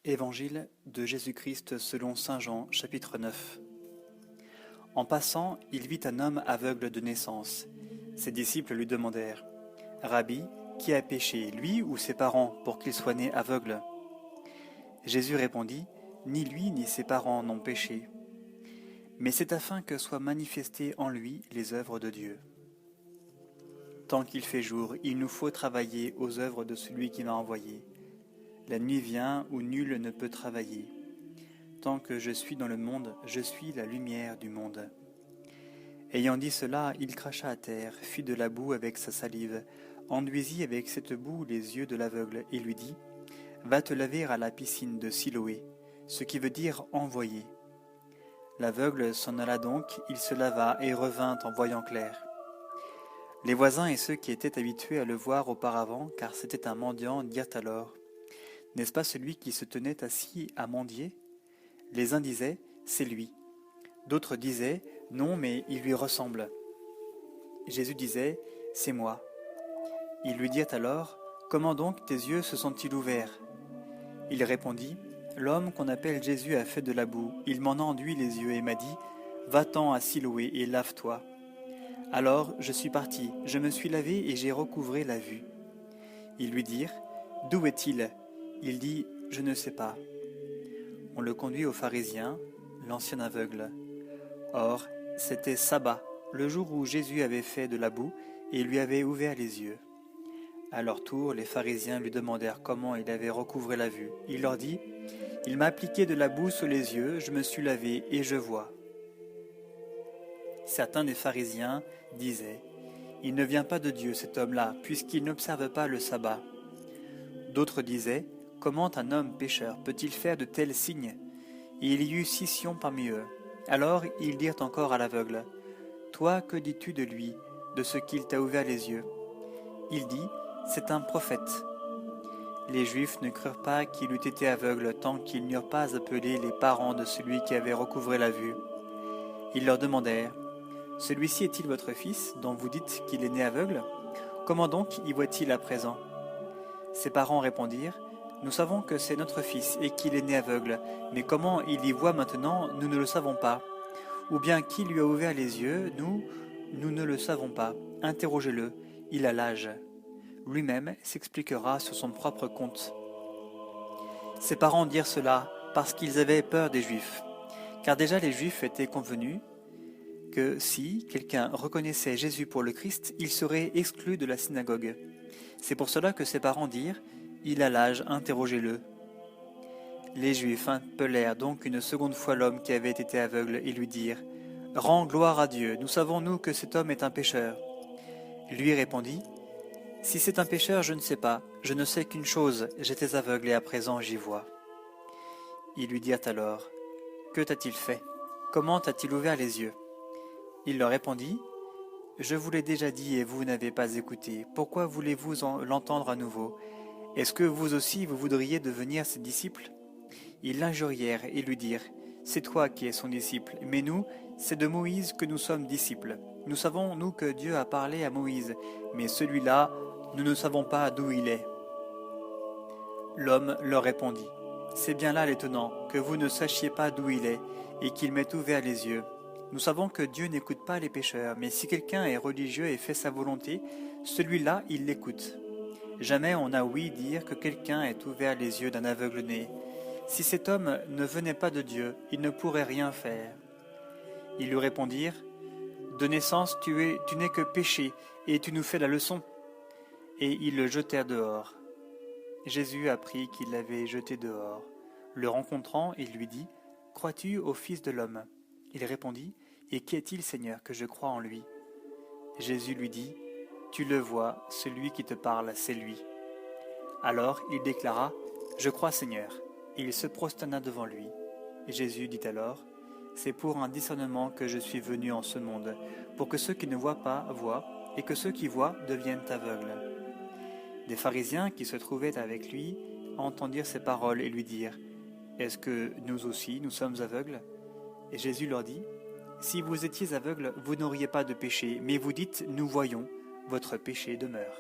Évangile de Jésus-Christ selon saint Jean, chapitre 9. En passant, il vit un homme aveugle de naissance. Ses disciples lui demandèrent : « Rabbi, qui a péché, lui ou ses parents, pour qu'il soit né aveugle ?» Jésus répondit : « Ni lui ni ses parents n'ont péché, mais c'est afin que soient manifestées en lui les œuvres de Dieu. Tant qu'il fait jour, il nous faut travailler aux œuvres de celui qui m'a envoyé. La nuit vient où nul ne peut travailler. Tant que je suis dans le monde, je suis la lumière du monde. » Ayant dit cela, il cracha à terre, fit de la boue avec sa salive, enduisit avec cette boue les yeux de l'aveugle et lui dit : « Va te laver à la piscine de Siloé, ce qui veut dire envoyé. » L'aveugle s'en alla donc, il se lava et revint en voyant clair. Les voisins et ceux qui étaient habitués à le voir auparavant, car c'était un mendiant, dirent alors : « N'est-ce pas celui qui se tenait assis à mendier ? » Les uns disaient : « C'est lui. » D'autres disaient : « Non, mais il lui ressemble. » Jésus disait : « C'est moi. » Ils lui dirent alors : « Comment donc tes yeux se sont-ils ouverts ?» Il répondit : « L'homme qu'on appelle Jésus a fait de la boue. Il m'en a enduit les yeux et m'a dit : Va-t'en à Siloé et lave-toi. Alors je suis parti, je me suis lavé et j'ai recouvré la vue. » Ils lui dirent : « D'où est-il ?» Il dit : « Je ne sais pas. » On le conduit aux pharisiens, l'ancien aveugle. Or, c'était sabbat, le jour où Jésus avait fait de la boue et lui avait ouvert les yeux. À leur tour, les pharisiens lui demandèrent comment il avait recouvré la vue. Il leur dit : « Il m'a appliqué de la boue sur les yeux, je me suis lavé et je vois. » Certains des pharisiens disaient : « Il ne vient pas de Dieu, cet homme-là, puisqu'il n'observe pas le sabbat. » D'autres disaient : « Comment un homme pécheur peut-il faire de tels signes ? » Et il y eut scission parmi eux. Alors ils dirent encore à l'aveugle : « Toi, que dis-tu de lui, de ce qu'il t'a ouvert les yeux ?» Il dit : « C'est un prophète. » Les Juifs ne crurent pas qu'il eût été aveugle tant qu'ils n'eurent pas appelé les parents de celui qui avait recouvré la vue. Ils leur demandèrent : « Celui-ci est-il votre fils, dont vous dites qu'il est né aveugle ? Comment donc y voit-il à présent ?» Ses parents répondirent : « Nous savons que c'est notre fils et qu'il est né aveugle, mais comment il y voit maintenant, nous ne le savons pas. Ou bien qui lui a ouvert les yeux, nous ne le savons pas. Interrogez-le, il a l'âge. Lui-même s'expliquera sur son propre compte. » Ses parents dirent cela parce qu'ils avaient peur des Juifs, car déjà les Juifs étaient convenus que si quelqu'un reconnaissait Jésus pour le Christ, il serait exclu de la synagogue. C'est pour cela que ses parents dirent : « Il a l'âge, interrogez-le. » Les Juifs appelèrent donc une seconde fois l'homme qui avait été aveugle et lui dirent : « Rends gloire à Dieu, nous savons nous que cet homme est un pécheur. » Lui répondit : « Si c'est un pécheur, je ne sais pas. Je ne sais qu'une chose, j'étais aveugle et à présent j'y vois. » Ils lui dirent alors : « Que t'a-t-il fait ? Comment t'a-t-il ouvert les yeux ?» Il leur répondit : « Je vous l'ai déjà dit et vous n'avez pas écouté. Pourquoi voulez-vous l'entendre à nouveau ? Est-ce que vous aussi vous voudriez devenir ses disciples ?» Ils l'injurièrent et lui dirent : « C'est toi qui es son disciple, mais nous, c'est de Moïse que nous sommes disciples. Nous savons, nous, que Dieu a parlé à Moïse, mais celui-là, nous ne savons pas d'où il est. » L'homme leur répondit : « C'est bien là l'étonnant, que vous ne sachiez pas d'où il est, et qu'il m'ait ouvert les yeux. Nous savons que Dieu n'écoute pas les pécheurs, mais si quelqu'un est religieux et fait sa volonté, celui-là, il l'écoute. Jamais on n'a ouï dire que quelqu'un ait ouvert les yeux d'un aveugle né. Si cet homme ne venait pas de Dieu, il ne pourrait rien faire. » Ils lui répondirent : « De naissance, tu n'es que péché, et tu nous fais la leçon. » Et ils le jetèrent dehors. Jésus apprit qu'il l'avait jeté dehors. Le rencontrant, il lui dit : « Crois-tu au Fils de l'homme ? » Il répondit : « Et qui est-il, Seigneur, que je croie en lui ?» Jésus lui dit : « Tu le vois, celui qui te parle, c'est lui. » Alors il déclara : « Je crois, Seigneur. » Et il se prosterna devant lui. Jésus dit alors : « C'est pour un discernement que je suis venu en ce monde, pour que ceux qui ne voient pas voient, et que ceux qui voient deviennent aveugles. » Des pharisiens qui se trouvaient avec lui entendirent ces paroles et lui dirent : « Est-ce que nous aussi, nous sommes aveugles ?» Et Jésus leur dit : « Si vous étiez aveugles, vous n'auriez pas de péché, mais vous dites : Nous voyons, votre péché demeure. »